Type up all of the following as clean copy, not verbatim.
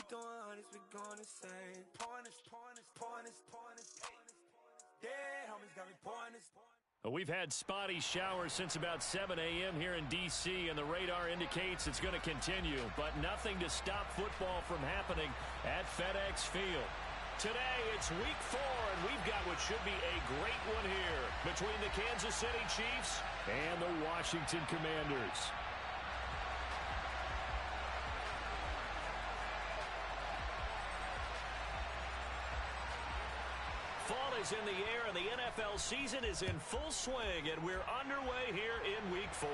Keep the 100s, we going insane. Pointers. Dead homies got me pointers. We've had spotty showers since about 7 a.m. here in D.C., and the radar indicates it's going to continue, but nothing to stop football from happening at FedEx Field. Today, it's Week 4, and we've got what should be a great one here between the Kansas City Chiefs and the Washington Commanders. Fall is in the air, and the NFL season is in full swing, and we're underway here in Week 4.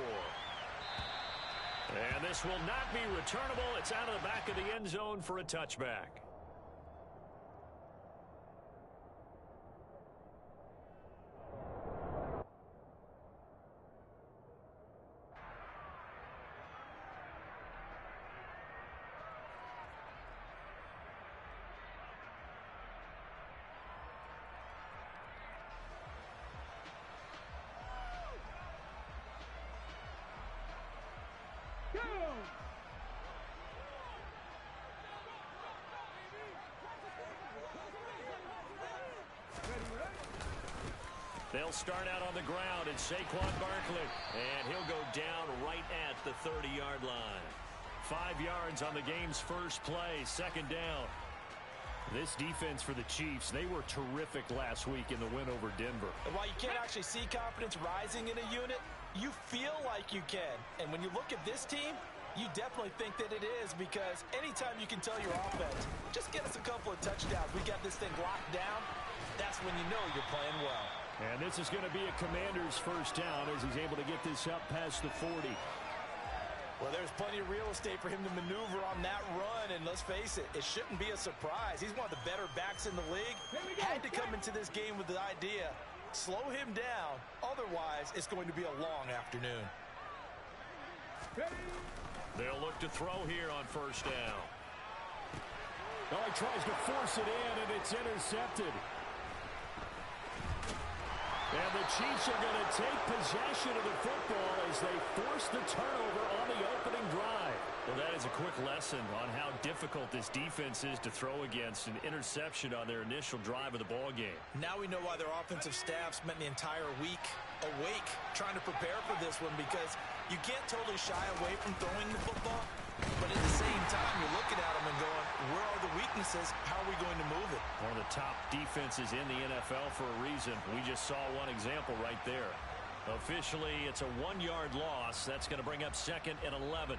And this will not be returnable. It's out of the back of the end zone for a touchback. They'll start out on the ground, and Saquon Barkley, and he'll go down right at the 30-yard line. 5 yards on the game's first play, second down. This defense for the Chiefs, they were terrific last week in the win over Denver. And while you can't actually see confidence rising in a unit, you feel like you can. And when you look at this team, you definitely think that it is, because anytime you can tell your offense, just get us a couple of touchdowns, we got this thing locked down, that's when you know you're playing well. And this is going to be a Commander's first down as he's able to get this up past the 40. Well, there's plenty of real estate for him to maneuver on that run, and let's face it, it shouldn't be a surprise. He's one of the better backs in the league. Had to come into this game with the idea, slow him down, otherwise it's going to be a long afternoon. They'll look to throw here on first down. Oh, he tries to force it in, and it's intercepted. And the Chiefs are going to take possession of the football as they force the turnover on the opening drive. Well, that is a quick lesson on how difficult this defense is to throw against. An interception on their initial drive of the ball game. Now we know why their offensive staff spent the entire week awake trying to prepare for this one, because you can't totally shy away from throwing the football, but at the same time, you're looking at them and going, where are the weaknesses? How are we going to move it? One of the top defenses in the NFL for a reason. We just saw one example right there. Officially, it's a 1-yard loss. That's going to bring up 2nd and 11.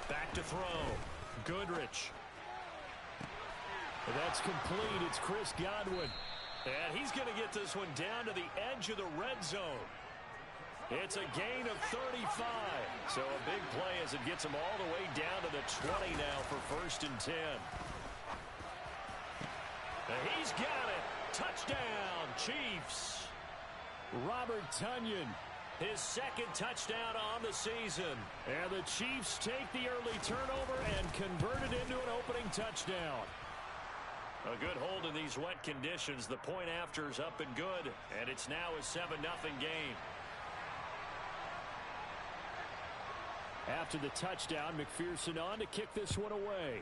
Back to throw. Goodrich. That's complete. It's Chris Godwin. And he's going to get this one down to the edge of the red zone. It's a gain of 35. So a big play as it gets him all the way down to the 20 now for 1st and 10. And he's got it. Touchdown, Chiefs. Robert Tonyan. His 2nd touchdown on the season. And the Chiefs take the early turnover and convert it into an opening touchdown. A good hold in these wet conditions. The point after is up and good, and it's now a 7-0 game. After the touchdown, McPherson on to kick this one away.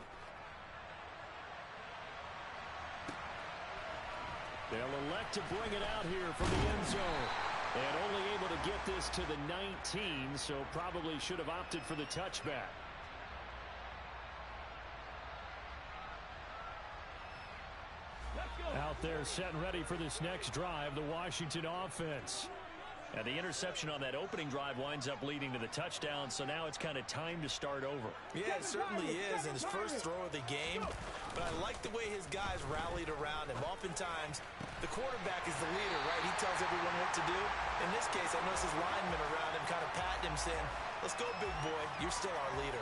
They'll elect to bring it out here from the end zone. And only able to get this to the 19, so probably should have opted for the touchback. Out there set and ready for this next drive, the Washington offense. And the interception on that opening drive winds up leading to the touchdown, so now it's kind of time to start over. Yeah, it certainly is in his first throw of the game, but I like the way his guys rallied around him. Oftentimes, the quarterback is the leader, right? He tells everyone what to do. In this case, I notice his linemen around him kind of patting him, saying, let's go, big boy. You're still our leader.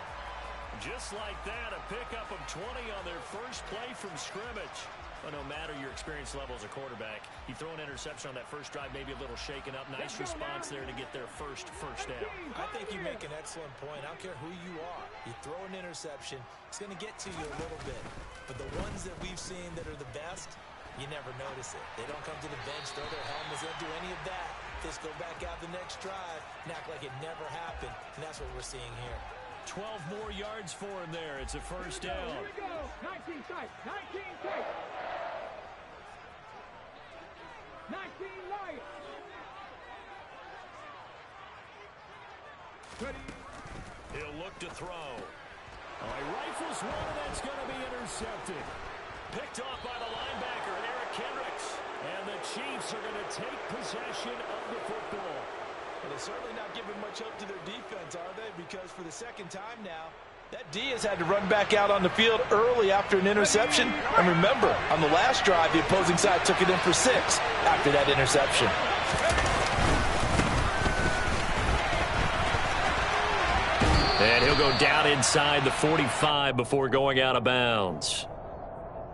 Just like that, a pickup of 20 on their first play from scrimmage. Well, no matter your experience level as a quarterback, you throw an interception on that first drive, maybe a little shaken up. Nice response there to get their first down. I think you make an excellent point. I don't care who you are. You throw an interception, it's going to get to you a little bit. But the ones that we've seen that are the best, you never notice it. They don't come to the bench, throw their helmets, they don't do any of that. Just go back out the next drive and act like it never happened. And that's what we're seeing here. 12 more yards for him there. It's a first down. Here we go. 19 tight. 19 tight. 19 Lions. He'll look to throw. He rifles one, and that's going to be intercepted. Picked off by the linebacker, Eric Kendricks. And the Chiefs are going to take possession of the football. Well, they're certainly not giving much hope to their defense, are they? Because for the second time now, that D has had to run back out on the field early after an interception. And remember, on the last drive, the opposing side took it in for 6 after that interception. And he'll go down inside the 45 before going out of bounds.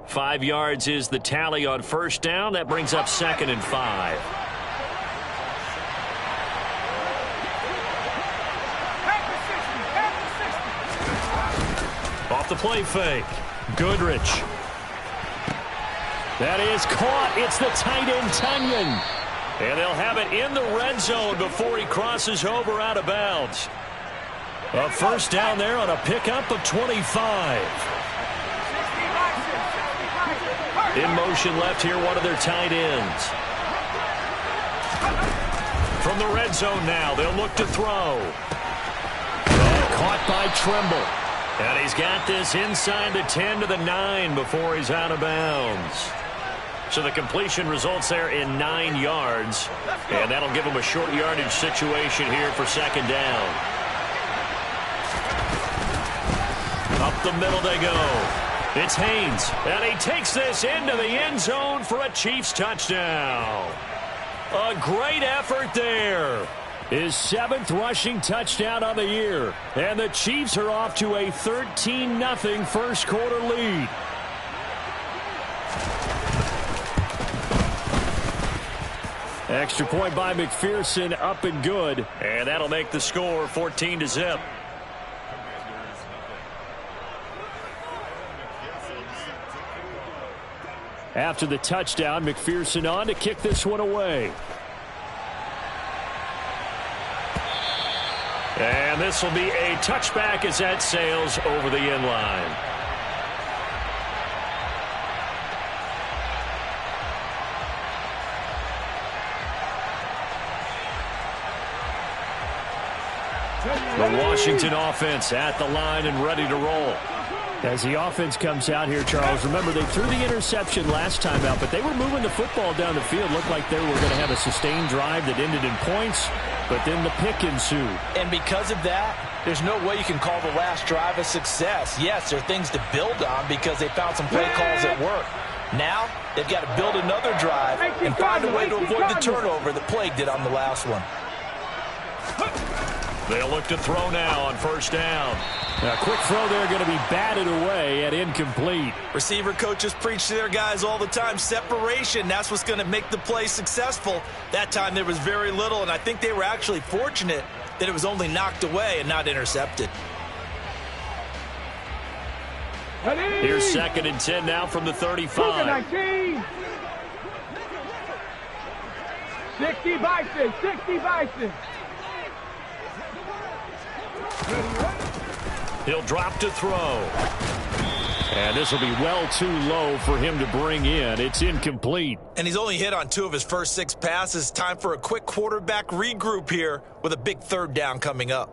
5 yards is the tally on first down. That brings up 2nd and 5. Off the play fake. Goodrich. That is caught. It's the tight end, Tunyon. And they'll have it in the red zone before he crosses over out of bounds. A first down there on a pickup of 25. In motion left here, one of their tight ends. From the red zone now, they'll look to throw. Caught by Tremble. And he's got this inside the 10 to the 9 before he's out of bounds. So the completion results there in 9 yards. And that'll give him a short yardage situation here for 2nd down. Up the middle they go. It's Haynes. And he takes this into the end zone for a Chiefs touchdown. A great effort there. His 7th rushing touchdown on the year. And the Chiefs are off to a 13-0 first quarter lead. Extra point by McPherson, up and good. And that'll make the score 14-0. After the touchdown, McPherson on to kick this one away. And this will be a touchback as that sails over the end line. The Washington offense at the line and ready to roll. As the offense comes out here, Charles, remember they threw the interception last time out, but they were moving the football down the field. Looked like they were going to have a sustained drive that ended in points, but then the pick ensued. And because of that, there's no way you can call the last drive a success. Yes, there are things to build on because they found some play calls that work. Now, they've got to build another drive and find a way to avoid the turnover that plagued it on the last one. They'll look to throw now on first down. A quick throw there going to be batted away and incomplete. Receiver coaches preach to their guys all the time. Separation, that's what's going to make the play successful. That time there was very little, and I think they were actually fortunate that it was only knocked away and not intercepted. Here's 2nd and 10 now from the 35. 60 Bison, 60 Bison. He'll drop to throw. And this will be well too low for him to bring in. It's incomplete. And he's only hit on 2 of his first 6 passes. Time for a quick quarterback regroup here with a big 3rd down coming up.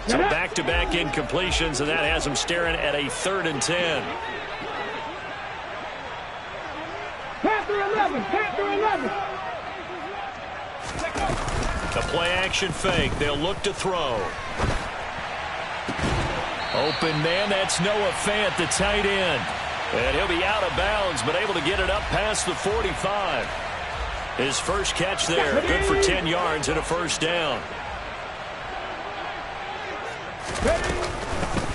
So back-to-back incompletions, and that has him staring at a 3rd and 10. Panther 11, Panther 11. The play-action fake. They'll look to throw. Open man, that's Noah Fant, the tight end. And he'll be out of bounds, but able to get it up past the 45. His first catch there, good for 10 yards and a first down.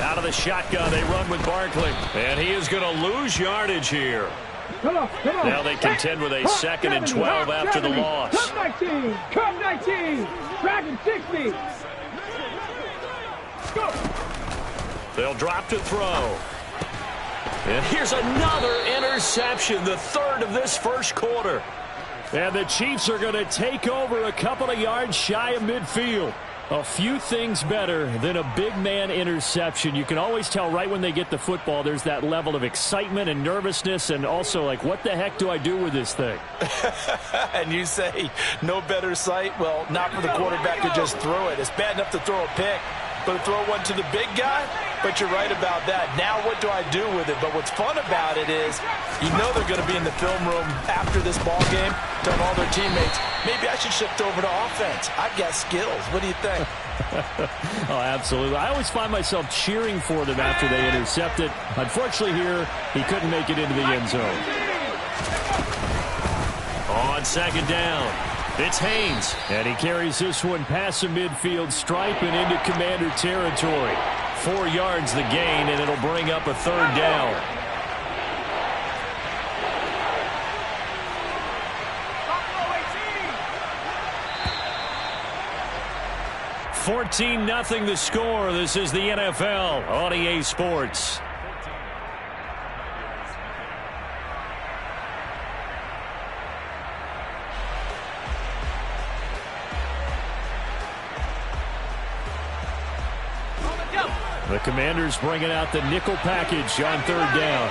Out of the shotgun, they run with Barkley. And he is going to lose yardage here. Come on. Now they contend with a 2nd and 12 after the loss. Cut 19. Cut 19. Dragon 60. Go. They'll drop to throw. And here's another interception, the 3rd of this first quarter. And the Chiefs are going to take over a couple of yards shy of midfield. A few things better than a big man interception. You can always tell right when they get the football, there's that level of excitement and nervousness, and also like, what the heck do I do with this thing? And you say no better sight? Well, not for the quarterback to just throw it. It's bad enough to throw a pick, but to throw one to the big guy? But you're right about that. Now what do I do with it? But what's fun about it is you know they're going to be in the film room after this ball game telling all their teammates, maybe I should shift over to offense. I've got skills. What do you think? Oh, absolutely. I always find myself cheering for them after they intercept it. Unfortunately here, he couldn't make it into the end zone. On 2nd down, it's Haynes. And he carries this one past the midfield stripe and into Commander territory. 4 yards the gain, and it'll bring up a 3rd down. 14-0 the score. This is the NFL on EA Sports. The Commanders bringing out the nickel package on 3rd down.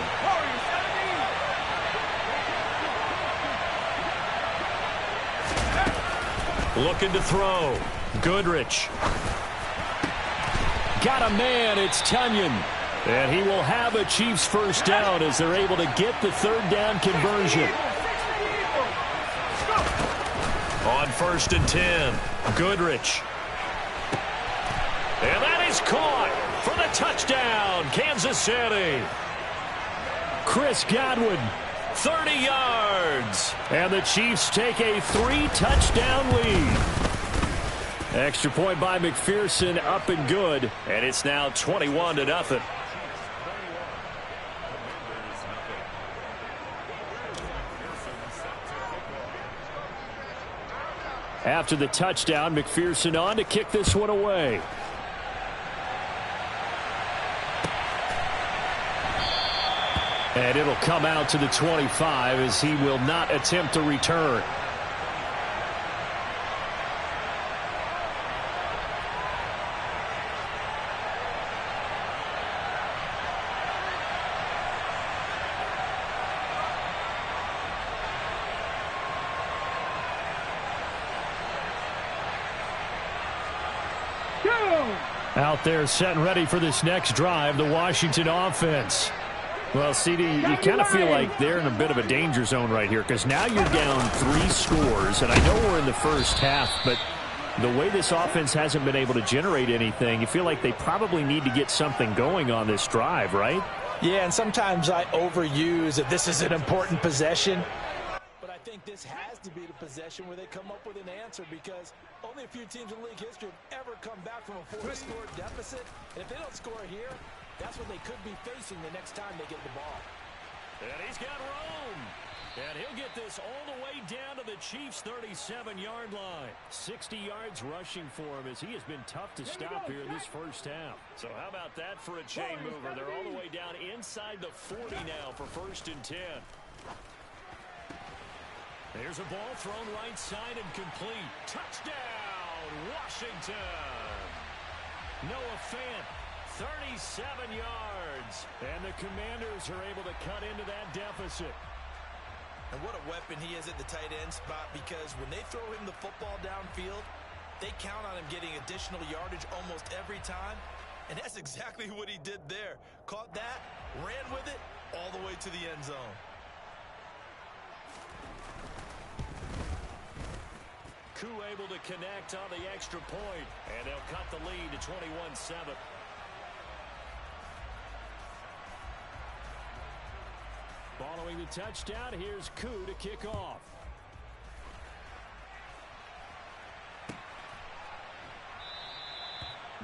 Looking to throw. Goodrich. Got a man. It's Tunyon. And he will have a Chiefs 1st down as they're able to get the 3rd down conversion. On 1st and 10. Goodrich. And that is caught for the touchdown, Kansas City. Chris Godwin, 30 yards. And the Chiefs take a 3-touchdown lead. Extra point by McPherson, up and good. And it's now 21-0. After the touchdown, McPherson on to kick this one away. And it'll come out to the 25 as he will not attempt to return. Out there set and ready for this next drive, the Washington offense. Well, CD, you kind of feel like they're in a bit of a danger zone right here because now you're down 3 scores, and I know we're in the first half, but the way this offense hasn't been able to generate anything, you feel like they probably need to get something going on this drive, right? Yeah, and sometimes I overuse that this is an important possession. But I think this has to be the possession where they come up with an answer because only a few teams in league history have ever come back from a 4-score deficit. And if they don't score here, that's what they could be facing the next time they get the ball. And he's got Rome. And he'll get this all the way down to the Chiefs' 37-yard line. 60 yards rushing for him as he has been tough to stop here this first half. So how about that for a chain mover? They're all the way down inside the 40 now for 1st and 10. There's a ball thrown right side and complete. Touchdown, Washington. Noah Fant, 37 yards. And the Commanders are able to cut into that deficit. And what a weapon he is at the tight end spot because when they throw him the football downfield, they count on him getting additional yardage almost every time. And that's exactly what he did there. Caught that, ran with it, all the way to the end zone. Koo able to connect on the extra point, and they'll cut the lead to 21-7. Following the touchdown, here's Koo to kick off.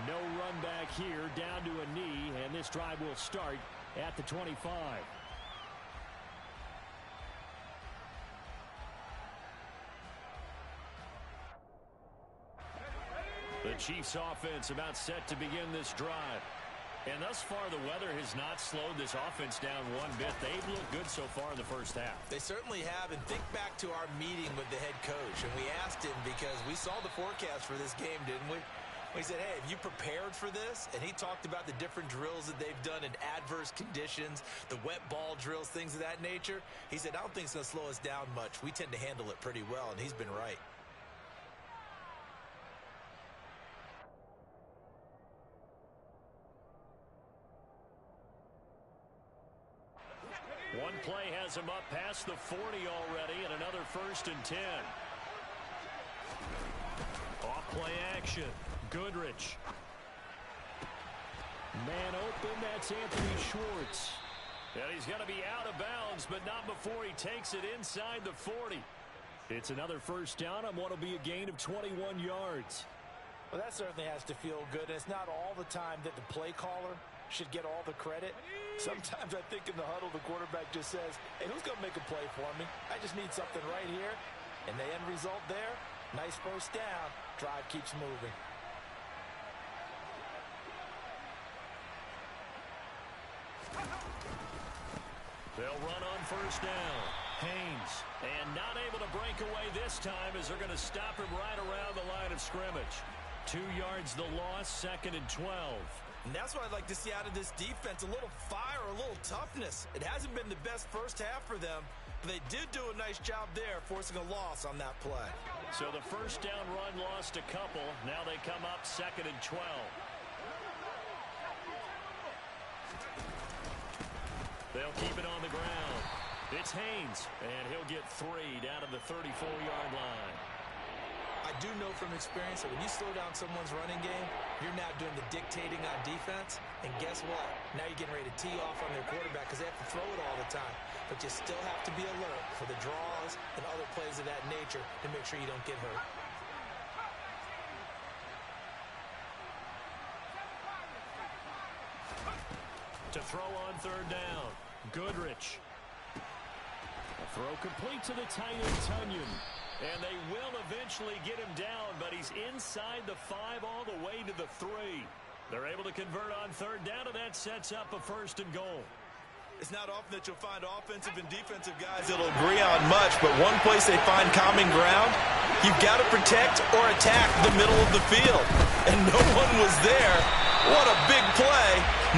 No run back here, down to a knee, and this drive will start at the 25. The Chiefs offense about set to begin this drive. And thus far, the weather has not slowed this offense down one bit. They've looked good so far in the first half. They certainly have. And think back to our meeting with the head coach. And we asked him because we saw the forecast for this game, didn't we? We said, hey, have you prepared for this? And he talked about the different drills that they've done in adverse conditions, the wet ball drills, things of that nature. He said, I don't think it's going to slow us down much. We tend to handle it pretty well, and he's been right. One play has him up past the 40 already, and another 1st and 10. Off play action. Goodrich. Man open, that's Anthony Schwartz. And he's going to be out of bounds, but not before he takes it inside the 40. It's another 1st down on what will be a gain of 21 yards. Well, that certainly has to feel good. And it's not all the time that the play caller should get all the credit. Sometimes I think in the huddle, the quarterback just says, hey, who's going to make a play for me? I just need something right here. And the end result there, nice 1st down. Drive keeps moving. They'll run on 1st down. Haynes. And not able to break away this time as they're going to stop him right around the line of scrimmage. 2 yards the loss, 2nd and 12. And that's what I'd like to see out of this defense, a little fire, a little toughness. It hasn't been the best first half for them, but they did do a nice job there, forcing a loss on that play. So the 1st down run lost a couple. Now they come up 2nd and 12. They'll keep it on the ground. It's Haynes, and he'll get 3 down to the 34-yard line. I do know from experience that when you slow down someone's running game, you're now doing the dictating on defense. And guess what? Now you're getting ready to tee off on their quarterback because they have to throw it all the time. But you still have to be alert for the draws and other plays of that nature to make sure you don't get hurt. To throw on 3rd down, Goodrich. A throw complete to the tight end, Tunyon. And they will eventually get him down, but he's inside the 5 all the way to the 3. They're able to convert on 3rd down, and that sets up a 1st and goal. It's not often that you'll find offensive and defensive guys that'll agree on much, but one place they find common ground, you've got to protect or attack the middle of the field. And no one was there. What a big play,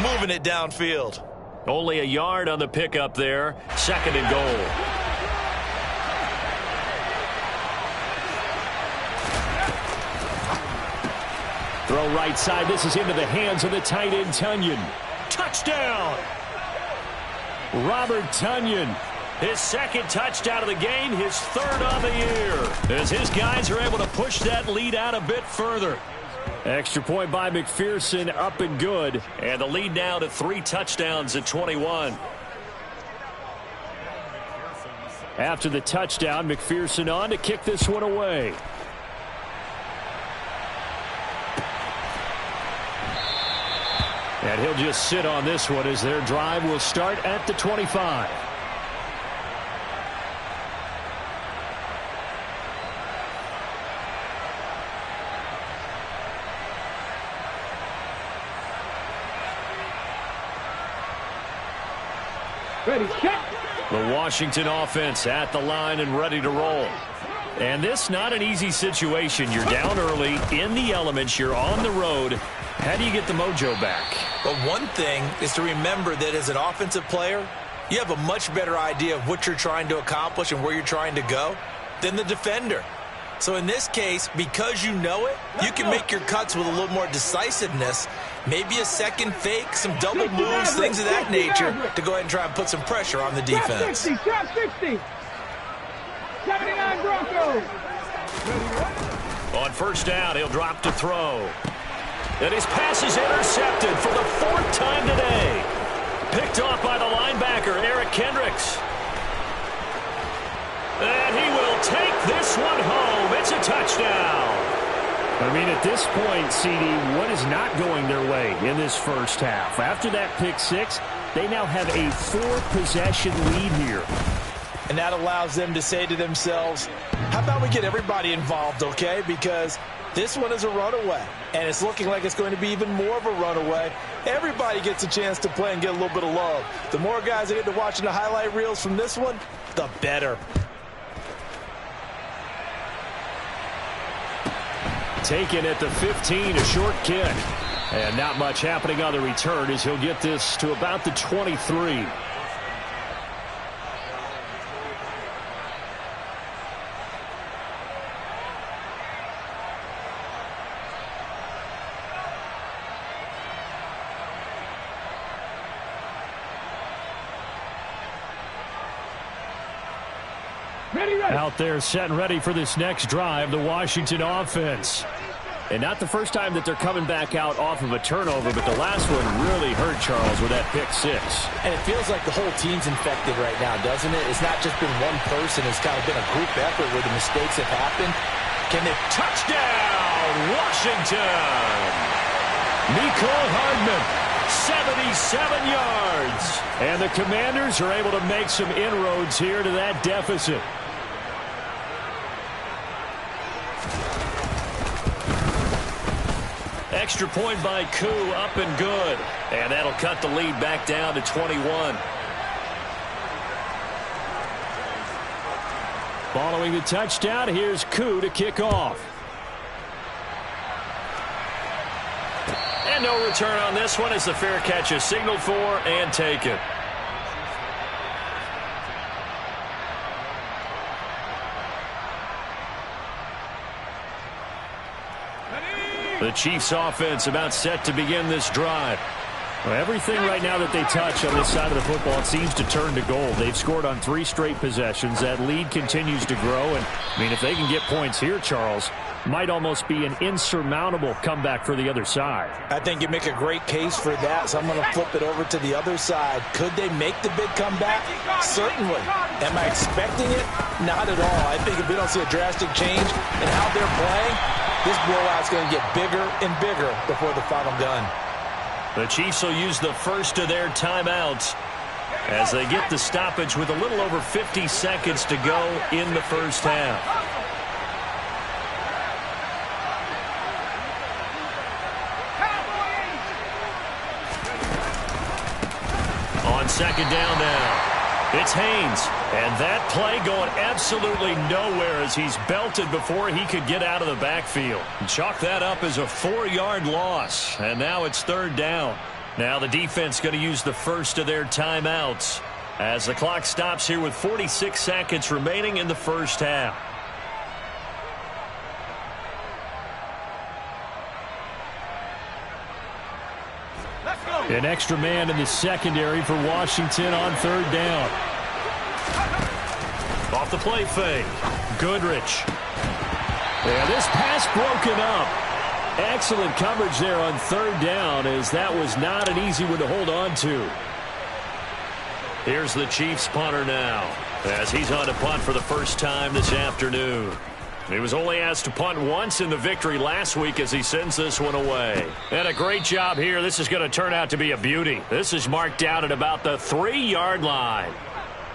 moving it downfield. Only a yard on the pickup there, 2nd and goal. Throw right side. This is into the hands of the tight end, Tunyon. Touchdown! Robert Tunyon. His 2nd touchdown of the game, his 3rd on the year. As his guys are able to push that lead out a bit further. Extra point by McPherson, up and good. And the lead now to 3 touchdowns at 21. After the touchdown, McPherson on to kick this one away. And he'll just sit on this one as their drive will start at the 25. Ready, check. The Washington offense at the line and ready to roll. And this not an easy situation. You're down early, in the elements, you're on the road. How do you get the mojo back? But one thing is to remember that as an offensive player, you have a much better idea of what you're trying to accomplish and where you're trying to go than the defender. So in this case, because you know it, you can make your cuts with a little more decisiveness, maybe a second fake, some double moves, things of that nature, to go ahead and try and put some pressure on the defense. 60, 60. 79 Broncos. On 1st down, he'll drop to throw. And his pass is intercepted for the 4th time today. Picked off by the linebacker, Eric Kendricks. And he will take this one home. It's a touchdown. I mean, at this point, CD, what is not going their way in this first half? After that pick six, they now have a 4-possession lead here. And that allows them to say to themselves, how about we get everybody involved, okay? Because this one is a runaway, and it's looking like it's going to be even more of a runaway. Everybody gets a chance to play and get a little bit of love. The more guys that get to watching the highlight reels from this one, the better. Taken at the 15, a short kick. And not much happening on the return as he'll get this to about the 23. Out there set and ready for this next drive, the Washington offense. And not the first time that they're coming back out off of a turnover, but the last one really hurt Charles with that pick six. And it feels like the whole team's infected right now, doesn't it? It's not just been one person. It's kind of been a group effort where the mistakes have happened. Can they touchdown, Washington? Mecole Hardman, 77 yards. And the Commanders are able to make some inroads here to that deficit. Extra point by Koo, up and good. And that'll cut the lead back down to 21. Following the touchdown, here's Koo to kick off. And no return on this one as the fair catch is signaled for and taken. The Chiefs offense about set to begin this drive. Well, everything right now that they touch on this side of the football, it seems to turn to gold. They've scored on 3 straight possessions. That lead continues to grow. And, I mean, if they can get points here, Charles, might almost be an insurmountable comeback for the other side. I think you make a great case for that, so I'm going to flip it over to the other side. Could they make the big comeback? Certainly. Am I expecting it? Not at all. I think if we don't see a drastic change in how they're playing, this blowout's going to get bigger and bigger before the final gun. The Chiefs will use the first of their timeouts as they get the stoppage with a little over 50 seconds to go in the first half. On second down now. It's Haynes, and that play going absolutely nowhere as he's belted before he could get out of the backfield. Chalk that up as a 4-yard loss, and now it's third down. Now the defense going to use the first of their timeouts as the clock stops here with 46 seconds remaining in the first half. An extra man in the secondary for Washington on third down. Off the play fake. Goodrich. And this pass broken up. Excellent coverage there on third down as that was not an easy one to hold on to. Here's the Chiefs punter now as he's on to punt for the first time this afternoon. He was only asked to punt once in the victory last week as he sends this one away. And a great job here. This is going to turn out to be a beauty. This is marked out at about the 3-yard line.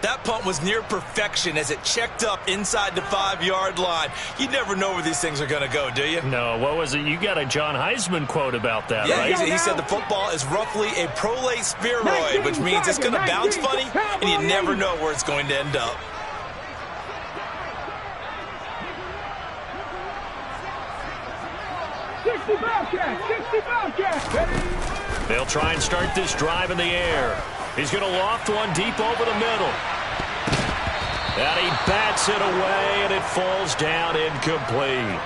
That punt was near perfection as it checked up inside the 5-yard line. You never know where these things are going to go, do you? No, what was it? You got a John Heisman quote about that, yeah, right? He said the football is roughly a prolate spheroid, which means it's going to bounce funny, and you never know where it's going to end up. They'll try and start this drive in the air. He's going to loft one deep over the middle. And he bats it away, and it falls down incomplete.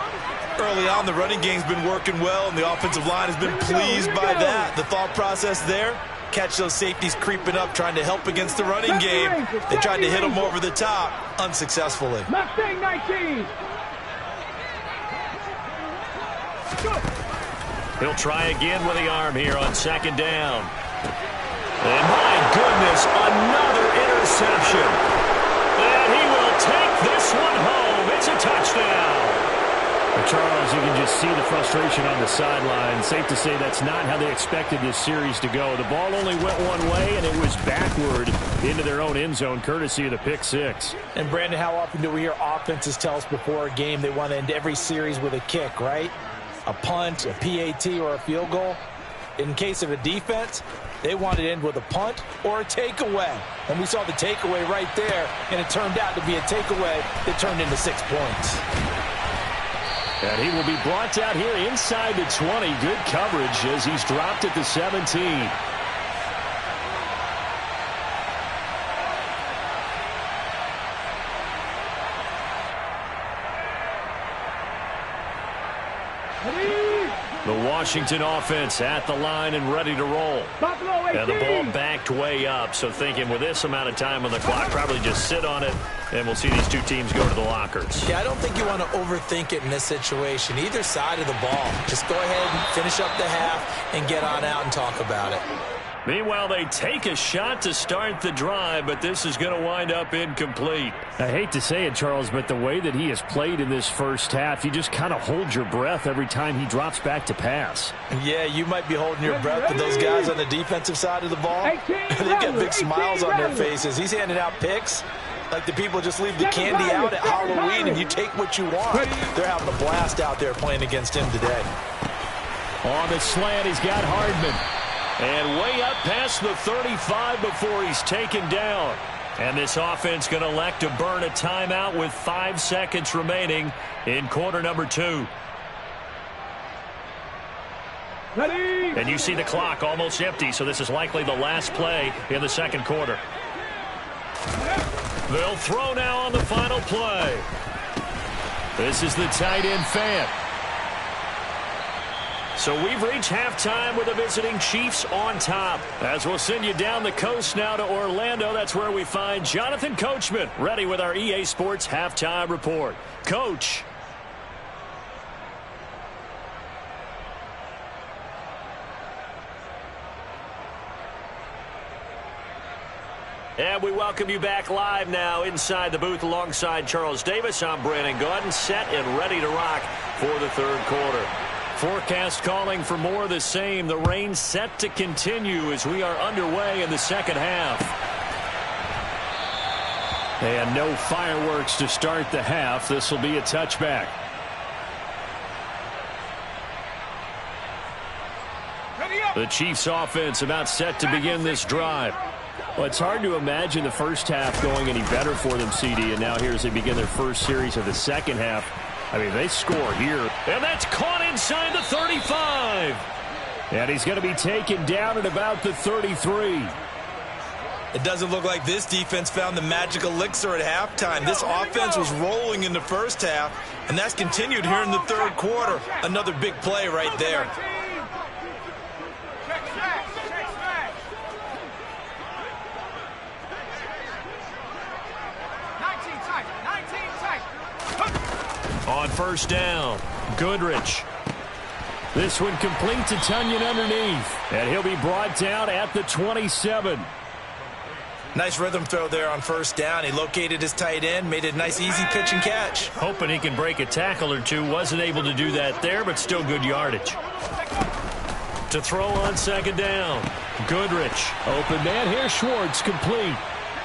Early on, the running game's been working well, and the offensive line has been pleased by that. The thought process there, catch those safeties creeping up, trying to help against the running game. They tried to hit them over the top, unsuccessfully. Mustang 19. He'll try again with the arm here on second down. And my goodness, another interception. And he will take this one home. It's a touchdown. Charles, you can just see the frustration on the sideline. Safe to say that's not how they expected this series to go. The ball only went one way, and it was backward into their own end zone, courtesy of the pick six. And, Brandon, how often do we hear offenses tell us before a game they want to end every series with a kick, right? A punt, a PAT, or a field goal. In case of a defense, they want to end with a punt or a takeaway. And we saw the takeaway right there, and it turned out to be a takeaway that turned into 6 points. And he will be brought out here inside the 20. Good coverage as he's dropped at the 17. The Washington offense at the line and ready to roll. And the ball backed way up, so thinking with this amount of time on the clock, probably just sit on it, and we'll see these two teams go to the lockers. Yeah, I don't think you want to overthink it in this situation. Either side of the ball. Just go ahead and finish up the half and get on out and talk about it. Meanwhile, they take a shot to start the drive, but this is going to wind up incomplete. I hate to say it, Charles, but the way that he has played in this first half, you just kind of hold your breath every time he drops back to pass. Yeah, you might be holding your breath, but those guys on the defensive side of the ball, they got big smiles on their faces. He's handing out picks like the people just leave the candy out at Halloween and you take what you want. They're having a blast out there playing against him today. On the slant, he's got Hardman. And way up past the 35 before he's taken down. And this offense going to elect to burn a timeout with 5 seconds remaining in quarter number 2. Ready. And you see the clock almost empty, so this is likely the last play in the second quarter. They'll throw now on the final play. This is the tight end Fant. So we've reached halftime with the visiting Chiefs on top. As we'll send you down the coast now to Orlando, that's where we find Jonathan Coachman, ready with our EA Sports Halftime Report. Coach. And we welcome you back live now inside the booth alongside Charles Davis. I'm Brandon Gaudin, set and ready to rock for the third quarter. Forecast calling for more of the same. The rain set to continue as we are underway in the second half. And no fireworks to start the half. This will be a touchback. The Chiefs offense about set to begin this drive. Well, it's hard to imagine the first half going any better for them, CD. And now here as they begin their first series of the second half. I mean, they score here. And that's caught inside the 35. And he's going to be taken down at about the 33. It doesn't look like this defense found the magic elixir at halftime. This offense was rolling in the first half, and that's continued here in the third quarter. Another big play right there. On first down, Goodrich. This one complete to Tonyan underneath. And he'll be brought down at the 27. Nice rhythm throw there on first down. He located his tight end, made a nice easy pitch and catch. Hoping he can break a tackle or two. Wasn't able to do that there, but still good yardage. To throw on second down, Goodrich. Open man here, Schwartz, complete.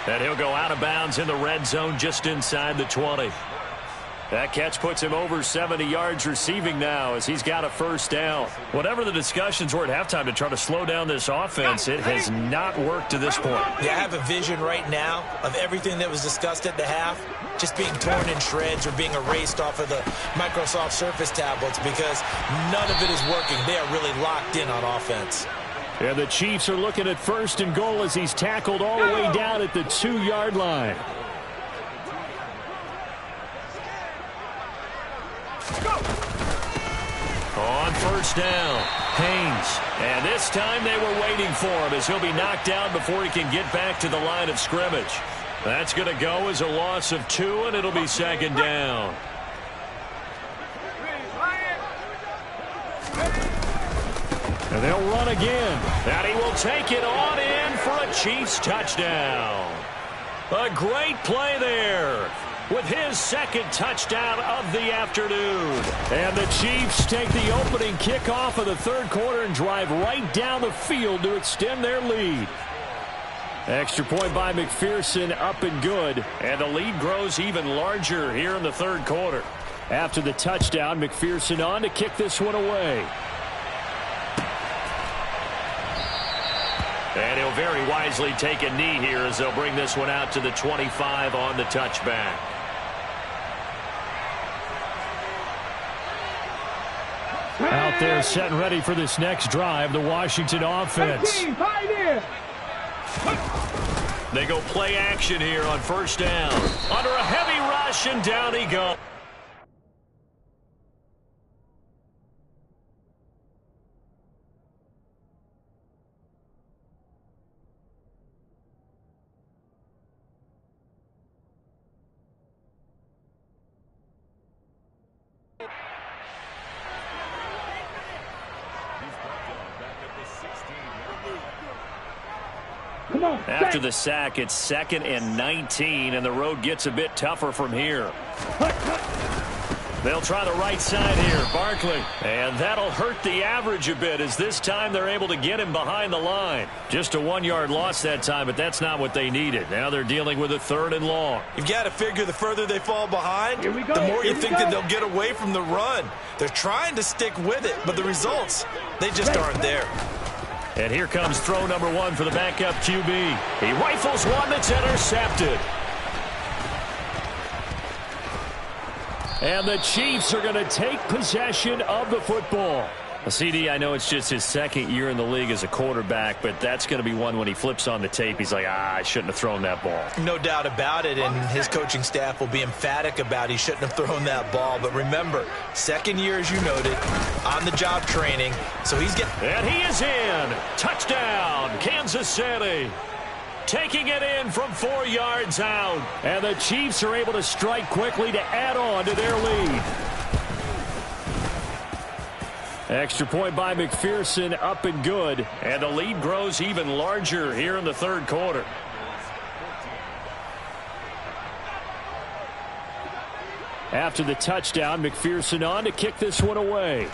And he'll go out of bounds in the red zone just inside the 20. That catch puts him over 70 yards receiving now as he's got a first down. Whatever the discussions were at halftime to try to slow down this offense, it has not worked to this point. Yeah, I have a vision right now of everything that was discussed at the half just being torn in shreds or being erased off of the Microsoft Surface tablets because none of it is working. They are really locked in on offense. And the Chiefs are looking at first and goal as he's tackled all the way down at the 2-yard line. On first down, Haynes. And this time they were waiting for him as he'll be knocked down before he can get back to the line of scrimmage. That's going to go as a loss of 2, and it'll be second down. And they'll run again. And he will take it on in for a Chiefs touchdown. A great play there. with his second touchdown of the afternoon. And the Chiefs take the opening kickoff of the third quarter and drive right down the field to extend their lead. Extra point by McPherson, up and good. And the lead grows even larger here in the third quarter. After the touchdown, McPherson on to kick this one away. And he'll very wisely take a knee here as they'll bring this one out to the 25 on the touchback. Out there set and ready for this next drive, the Washington offense. They go play action here on first down. Under a heavy rush, and down he goes. After the sack, it's 2nd and 19, and the road gets a bit tougher from here. They'll try the right side here, Barkley. And that'll hurt the average a bit as this time they're able to get him behind the line. Just a 1-yard loss that time, but that's not what they needed. Now they're dealing with a 3rd and long. You've got to figure the further they fall behind, the more you think that they'll get away from the run. They're trying to stick with it, but the results, they just aren't there. And here comes throw number 1 for the backup QB. He rifles one that's intercepted. And the Chiefs are going to take possession of the football. CD, I know it's just his 2nd year in the league as a quarterback, but that's going to be one when he flips on the tape. He's like, I shouldn't have thrown that ball. No doubt about it, and his coaching staff will be emphatic about he shouldn't have thrown that ball. But remember, 2nd year, as you noted, on-the-job training, so he's getting... And he is in. Touchdown, Kansas City. Taking it in from 4 yards out. And the Chiefs are able to strike quickly to add on to their lead. Extra point by McPherson, up and good. And the lead grows even larger here in the third quarter. After the touchdown, McPherson on to kick this one away.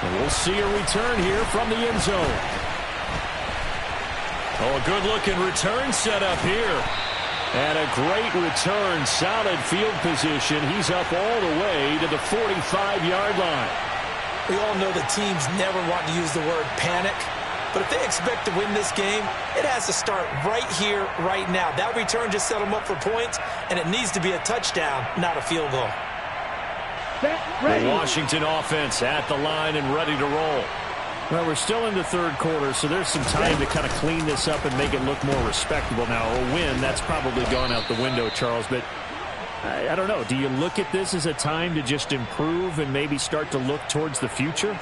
And we'll see a return here from the end zone. Oh, a good-looking return set up here. And a great return, solid field position. He's up all the way to the 45-yard line. We all know that teams never want to use the word panic. But if they expect to win this game, it has to start right here, right now. That return just set them up for points, and it needs to be a touchdown, not a field goal. The Washington offense at the line and ready to roll. Well, we're still in the third quarter, so there's some time to kind of clean this up and make it look more respectable. Now, a win, that's probably gone out the window, Charles, but I don't know. Do you look at this as a time to just improve and maybe start to look towards the future?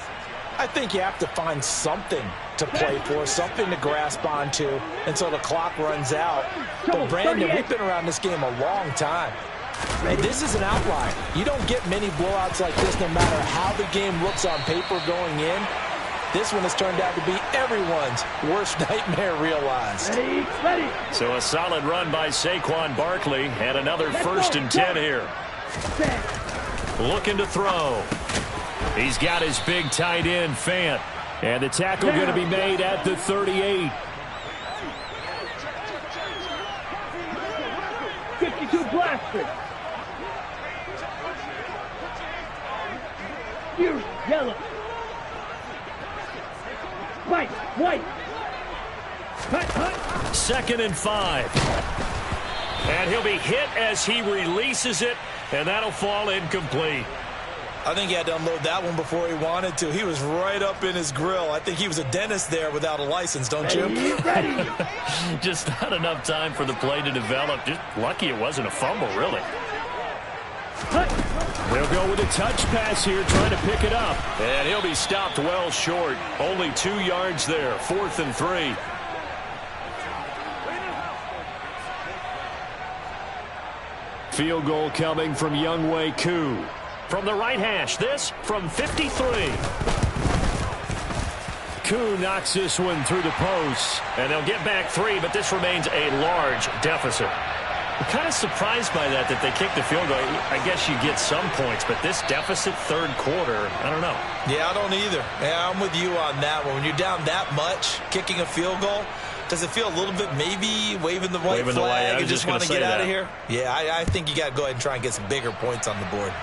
I think you have to find something to play for, something to grasp onto until the clock runs out. But, Brandon, we've been around this game a long time. And this is an outlier. You don't get many blowouts like this no matter how the game looks on paper going in. This one has turned out to be everyone's worst nightmare realized. Ready. So a solid run by Saquon Barkley and another 1st and 10 here. Looking to throw. He's got his big tight end, Fant. And the tackle going to be made at the 38. 52 blaster. Here, yellow. White. Cut. 2nd and 5. And he'll be hit as he releases it, and that'll fall incomplete. I think he had to unload that one before he wanted to. He was right up in his grill. I think he was a dentist there without a license, don't you? Ready. Just not enough time for the play to develop. Just lucky it wasn't a fumble, really. They'll go with a touch pass here, trying to pick it up. And he'll be stopped well short. Only 2 yards there, 4th and 3. Field goal coming from Younghoe Koo. From the right hash, this from 53. Koo knocks this one through the post. And they'll get back 3, but this remains a large deficit. I'm kind of surprised by that they kicked the field goal. I guess you get some points, but this deficit third quarter, I don't know. Yeah, I don't either. Yeah, I'm with you on that one. When you're down that much, kicking a field goal, does it feel a little bit maybe waving the white flag and just want to get out of here? Yeah, I think you got to go ahead and try and get some bigger points on the board.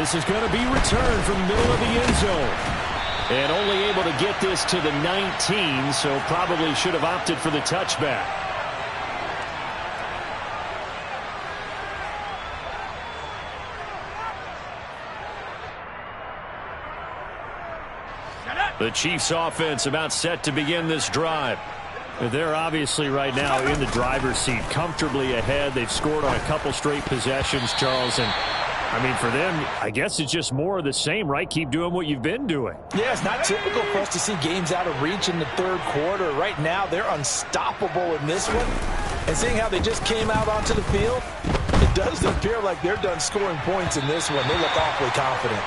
This is going to be returned from the middle of the end zone. And only able to get this to the 19, so probably should have opted for the touchback. The Chiefs offense about set to begin this drive. They're obviously right now in the driver's seat, comfortably ahead. They've scored on a couple straight possessions, Charles, and I mean, for them, I guess it's just more of the same, right? Keep doing what you've been doing. Yeah, it's not typical for us to see games out of reach in the third quarter. Right now, they're unstoppable in this one. And seeing how they just came out onto the field, it does appear like they're done scoring points in this one. They look awfully confident.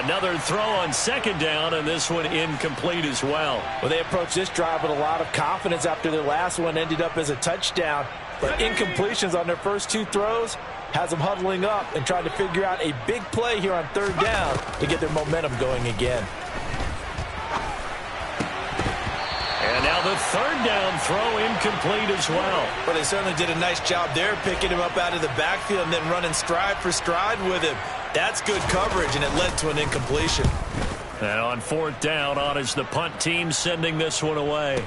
Another throw on second down, and this one incomplete as well. Well, they approached this drive with a lot of confidence after their last one ended up as a touchdown. But incompletions on their first 2 throws has them huddling up and trying to figure out a big play here on third down to get their momentum going again. And now the third down throw incomplete as well. But they certainly did a nice job there picking him up out of the backfield and then running stride for stride with him. That's good coverage, and it led to an incompletion. And on fourth down, on is the punt team sending this one away.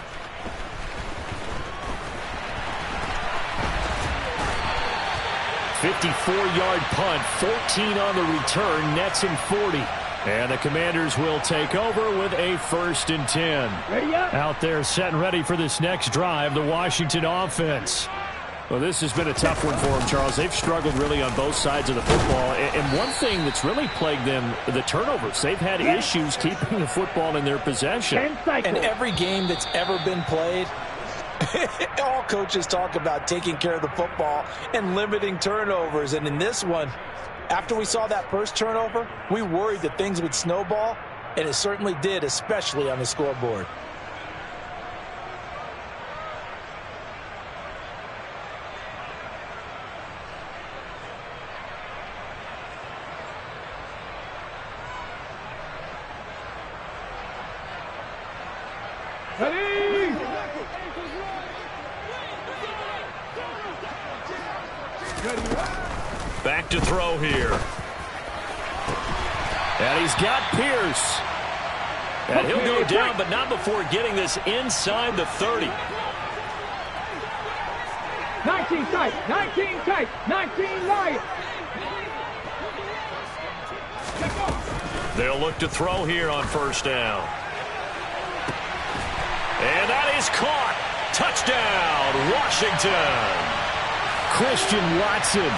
"54-yard punt, 14 on the return, nets him 40. And the Commanders will take over with a 1st and 10. Ready up. Out there set and ready for this next drive, the Washington offense. Well, this has been a tough one for them, Charles. They've struggled really on both sides of the football. And one thing that's really plagued them, the turnovers. They've had issues keeping the football in their possession. And every game that's ever been played, all coaches talk about taking care of the football and limiting turnovers. And in this one, after we saw that first turnover, we worried that things would snowball, and it certainly did, especially on the scoreboard. Ready. Back to throw here. And he's got Pierce. And he'll go down, but not before getting this inside the 30. 19 tight, 19 tight, 19 light. They'll look to throw here on first down. And that is caught. Touchdown, Washington. Christian Watson.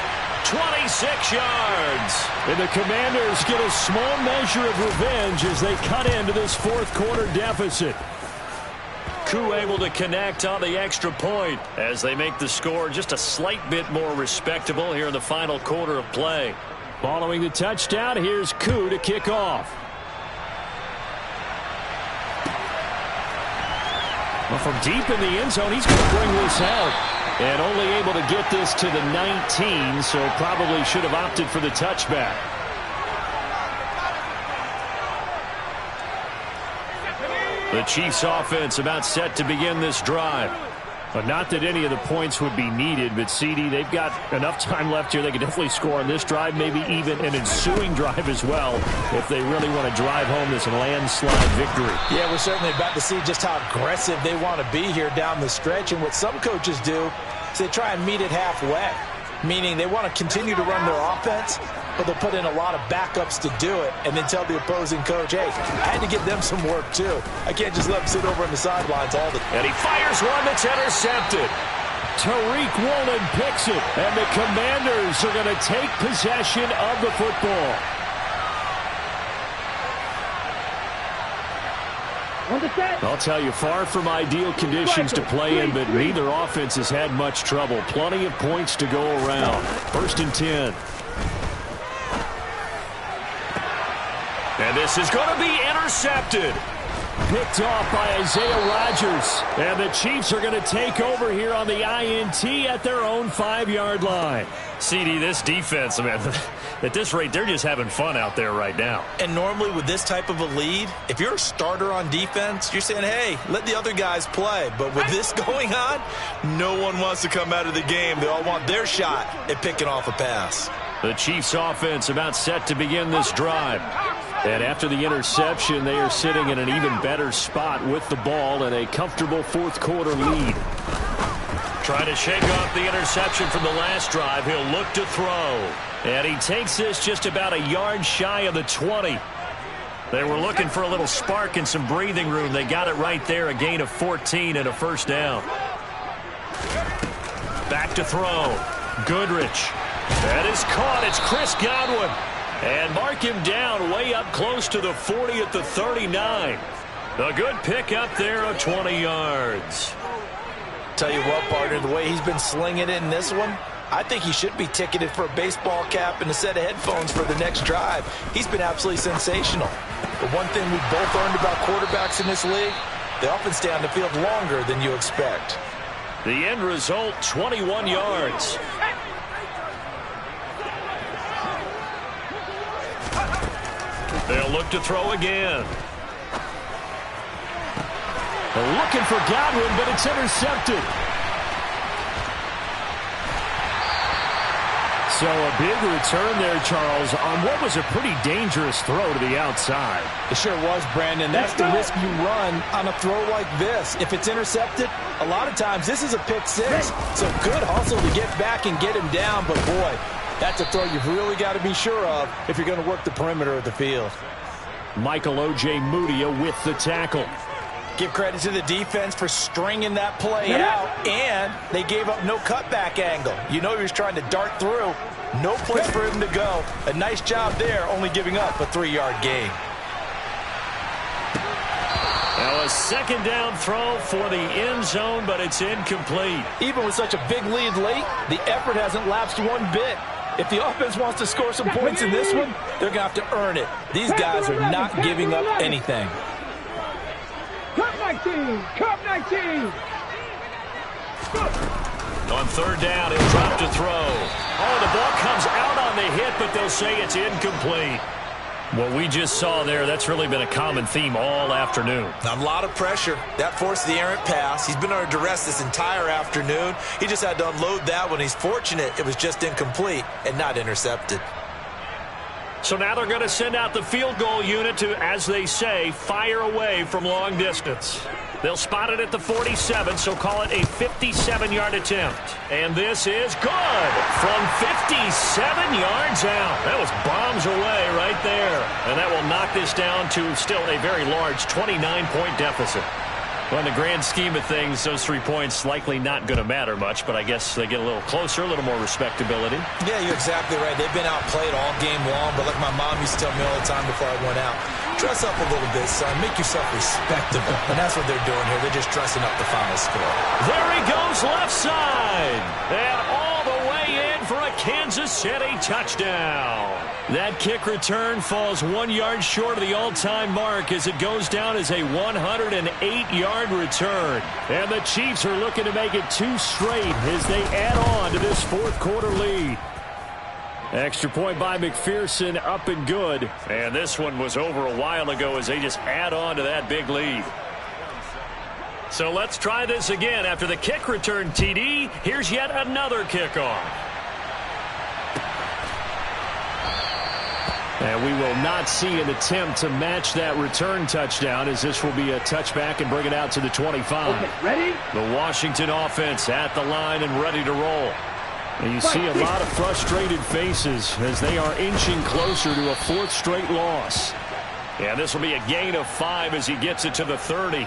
26 yards. And the Commanders get a small measure of revenge as they cut into this fourth quarter deficit. Koo able to connect on the extra point as they make the score just a slight bit more respectable here in the final quarter of play. Following the touchdown, here's Koo to kick off. Well, from deep in the end zone, he's going to bring this out. And only able to get this to the 19, so probably should have opted for the touchback. The Chiefs offense about set to begin this drive. But not that any of the points would be needed, but CD, they've got enough time left here. They could definitely score on this drive, maybe even an ensuing drive as well, if they really want to drive home this landslide victory. Yeah, we're certainly about to see just how aggressive they want to be here down the stretch. And what some coaches do is they try and meet it halfway, meaning they want to continue to run their offense, but they'll put in a lot of backups to do it and then tell the opposing coach, hey, I had to give them some work too. I can't just let them sit over on the sidelines all the time. And he fires one that's intercepted. Tariq Woolen picks it, and the Commanders are going to take possession of the football. I'll tell you, far from ideal conditions to play in, but neither offense has had much trouble. Plenty of points to go around. 1st and 10. And this is going to be intercepted. Picked off by Isaiah Rodgers. And the Chiefs are going to take over here on the INT at their own 5-yard line. CD, this defense, man, at this rate, they're just having fun out there right now. And normally with this type of a lead, if you're a starter on defense, you're saying, hey, let the other guys play. But with this going on, no one wants to come out of the game. They all want their shot at picking off a pass. The Chiefs offense about set to begin this drive. And after the interception, they are sitting in an even better spot with the ball and a comfortable fourth-quarter lead. Trying to shake off the interception from the last drive. He'll look to throw. And he takes this just about a yard shy of the 20. They were looking for a little spark and some breathing room. They got it right there, a gain of 14 and a first down. Back to throw. Goodrich. That is caught. It's Chris Godwin. And mark him down way up close to the 40 at the 39. A good pick up there of 20 yards. Tell you what, partner, the way he's been slinging it in this one, I think he should be ticketed for a baseball cap and a set of headphones for the next drive. He's been absolutely sensational. But one thing we've both learned about quarterbacks in this league, they often stay on the field longer than you expect. The end result, 21 yards. They'll look to throw again. They're looking for Godwin, but it's intercepted. So a big return there, Charles, on what was a pretty dangerous throw to the outside. It sure was, Brandon. That's the risk you run on a throw like this. If it's intercepted, a lot of times this is a pick six. So good hustle to get back and get him down, but boy, that's a throw you've really got to be sure of if you're going to work the perimeter of the field. Michael Ojemudia with the tackle. Give credit to the defense for stringing that play out, and they gave up no cutback angle. You know he was trying to dart through. No place for him to go. A nice job there, only giving up a 3-yard gain. Now a second down throw for the end zone, but it's incomplete. Even with such a big lead late, the effort hasn't lapsed one bit. If the offense wants to score some points in this one, they're going to have to earn it. These guys are not giving up anything. Cup 19! Cup 19! On third down, he'll drop to throw. Oh, the ball comes out on the hit, but they'll say it's incomplete. What we just saw there, that's really been a common theme all afternoon. A lot of pressure. That forced the errant pass. He's been under duress this entire afternoon. He just had to unload that one. He's fortunate it was just incomplete and not intercepted. So now they're going to send out the field goal unit to, as they say, fire away from long distance. They'll spot it at the 47, so call it a 57-yard attempt. And this is good from 57 yards out. That was bombs away right there. And that will knock this down to still a very large 29-point deficit. Well, in the grand scheme of things, those 3 points likely not going to matter much, but I guess they get a little closer, a little more respectability. Yeah, you're exactly right. They've been outplayed all game long, but like my mom used to tell me all the time before I went out, dress up a little bit, son. Make yourself respectable. And that's what they're doing here. They're just dressing up the final score. There he goes left side. And all the way in for a Kansas City touchdown. That kick return falls 1 yard short of the all-time mark as it goes down as a 108-yard return. And the Chiefs are looking to make it 2 straight as they add on to this fourth-quarter lead. Extra point by McPherson, up and good. And this one was over a while ago as they just add on to that big lead. So let's try this again. After the kick return TD, here's yet another kickoff. And we will not see an attempt to match that return touchdown as this will be a touchback and bring it out to the 25. Okay, ready? The Washington offense at the line and ready to roll. And you see a lot of frustrated faces as they are inching closer to a 4th straight loss. Yeah, this will be a gain of 5 as he gets it to the 30.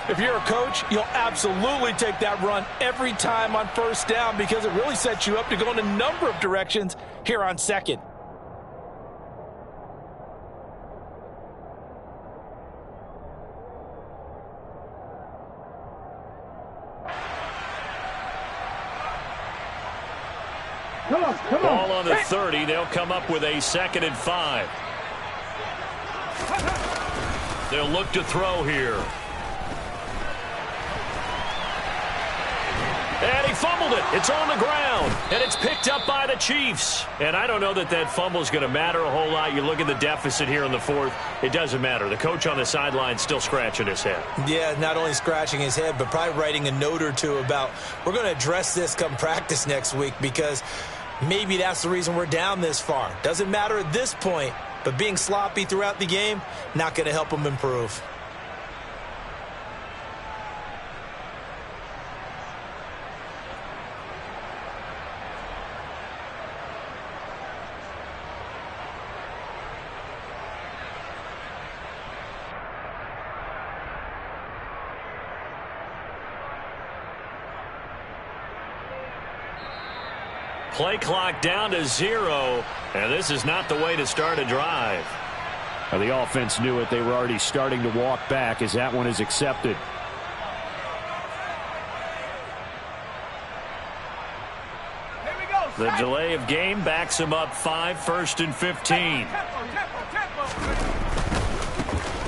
If you're a coach, you'll absolutely take that run every time on first down because it really sets you up to go in a number of directions here on second. Come on. Ball on the 30. They'll come up with a 2nd and 5. They'll look to throw here. And he fumbled it. It's on the ground. And it's picked up by the Chiefs. And I don't know that that fumble is going to matter a whole lot. You look at the deficit here in the fourth. It doesn't matter. The coach on the sideline still scratching his head. Yeah, not only scratching his head, but probably writing a note or two about we're going to address this come practice next week because maybe that's the reason we're down this far. Doesn't matter at this point, but being sloppy throughout the game, not going to help him improve. Play clock down to 0, and this is not the way to start a drive. Well, the offense knew it. They were already starting to walk back as that one is accepted. The delay of game backs him up 5, 1st and 15.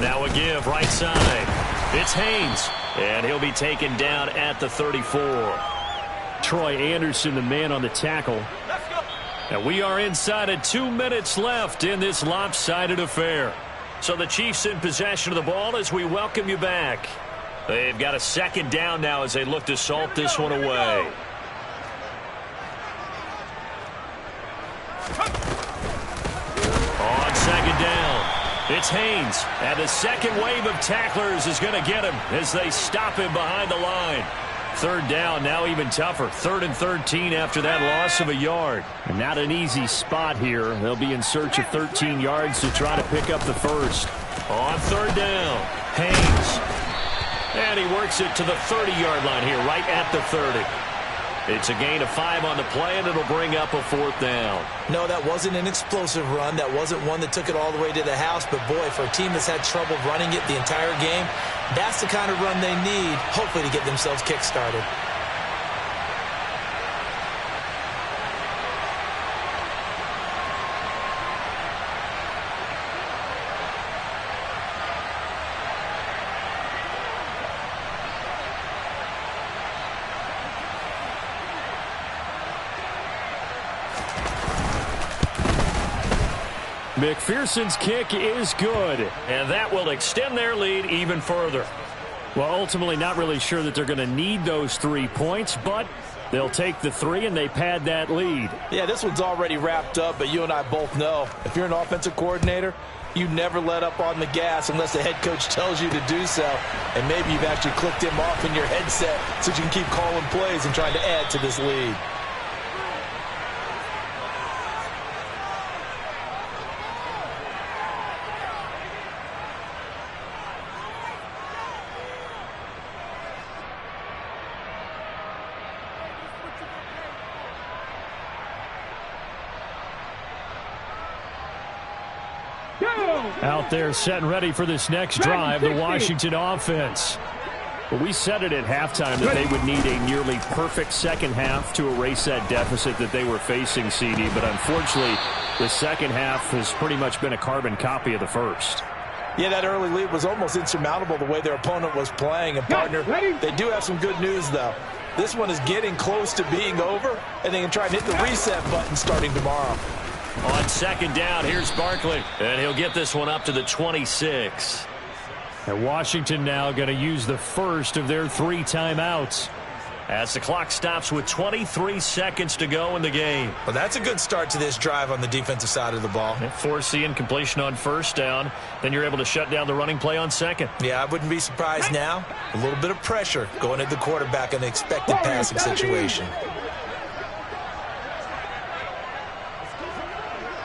Now a give, right side. It's Haynes, and he'll be taken down at the 34. Troy Anderson, the man on the tackle. And we are inside of 2 minutes left in this lopsided affair. So the Chiefs in possession of the ball as we welcome you back. They've got a second down now as they look to salt this one away. On second down, it's Haynes. And the second wave of tacklers is going to get him as they stop him behind the line. Third down, now even tougher. 3rd and 13 after that loss of a yard. And not an easy spot here. They'll be in search of 13 yards to try to pick up the first. On third down, Haynes. And he works it to the 30-yard line here, right at the 30. It's a gain of 5 on the play, and it'll bring up a 4th down. No, that wasn't an explosive run. That wasn't one that took it all the way to the house. But, boy, for a team that's had trouble running it the entire game, that's the kind of run they need, hopefully, to get themselves kick-started. McPherson's kick is good. And that will extend their lead even further. Well, ultimately not really sure that they're going to need those 3 points, but they'll take the 3 and they pad that lead. Yeah, this one's already wrapped up, but you and I both know if you're an offensive coordinator, you never let up on the gas unless the head coach tells you to do so. And maybe you've actually clicked him off in your headset so you can keep calling plays and trying to add to this lead. Out there set and ready for this next drive, the Washington offense. Well, we said it at halftime that they would need a nearly perfect second half to erase that deficit that they were facing, CD. But unfortunately, the second half has pretty much been a carbon copy of the first. Yeah, that early lead was almost insurmountable the way their opponent was playing. And, partner, they do have some good news, though. This one is getting close to being over, and they can try and hit the reset button starting tomorrow. On second down, here's Barkley. And he'll get this one up to the 26. And Washington now going to use the first of their 3 timeouts. As the clock stops with 23 seconds to go in the game. Well, that's a good start to this drive on the defensive side of the ball. Force the incompletion on first down. Then you're able to shut down the running play on second. Yeah, I wouldn't be surprised now. A little bit of pressure going at the quarterback in the expected passing situation.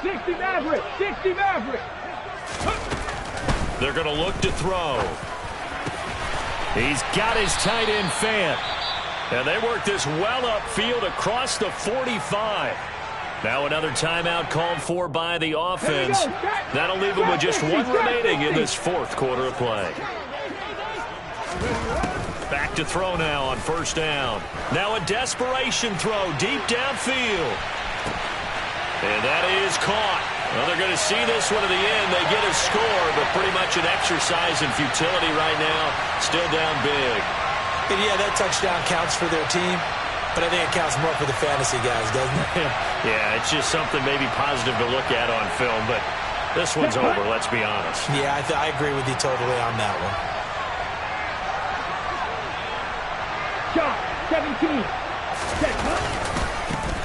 60 Maverick! 60 Maverick! They're going to look to throw. He's got his tight end Fant. And they work this well upfield across the 45. Now another timeout called for by the offense. That'll leave them with just 1 remaining in this 4th quarter of play. Back to throw now on first down. Now a desperation throw deep downfield. And that is caught. Well, they're going to see this one to the end. They get a score, but pretty much an exercise in futility right now. Still down big. And yeah, that touchdown counts for their team, but I think it counts more for the fantasy guys, doesn't it? Yeah, it's just something maybe positive to look at on film, but this one's over, let's be honest. Yeah, I agree with you totally on that one. Shot, 17. Set,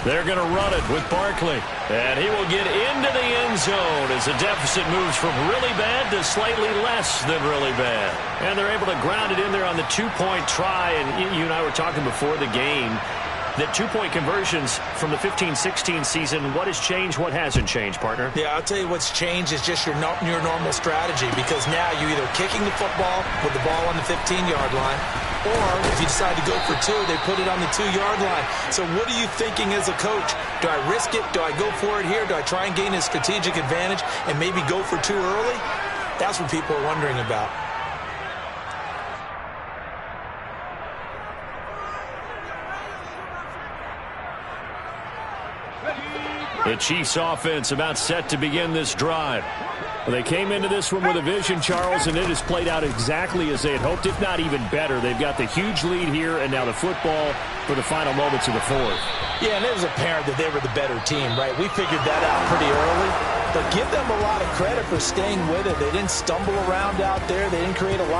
They're going to run it with Barkley. And he will get into the end zone as the deficit moves from really bad to slightly less than really bad. And they're able to ground it in there on the two-point try. And you and I were talking before the game that two-point conversions from the 15-16 season, what has changed, what hasn't changed, partner? Yeah, I'll tell you what's changed is just your normal strategy, because now you're either kicking the football with the ball on the 15-yard line, or if you decide to go for two, they put it on the 2-yard line. So what are you thinking as a coach? Do I risk it? Do I go for it here? Do I try and gain a strategic advantage and maybe go for two early? That's what people are wondering about. The Chiefs offense about set to begin this drive. They came into this one with a vision, Charles, and it has played out exactly as they had hoped, if not even better. They've got the huge lead here, and now the football for the final moments of the fourth. Yeah, and it was apparent that they were the better team, right? We figured that out pretty early. But give them a lot of credit for staying with it. They didn't stumble around out there. They didn't create a lot.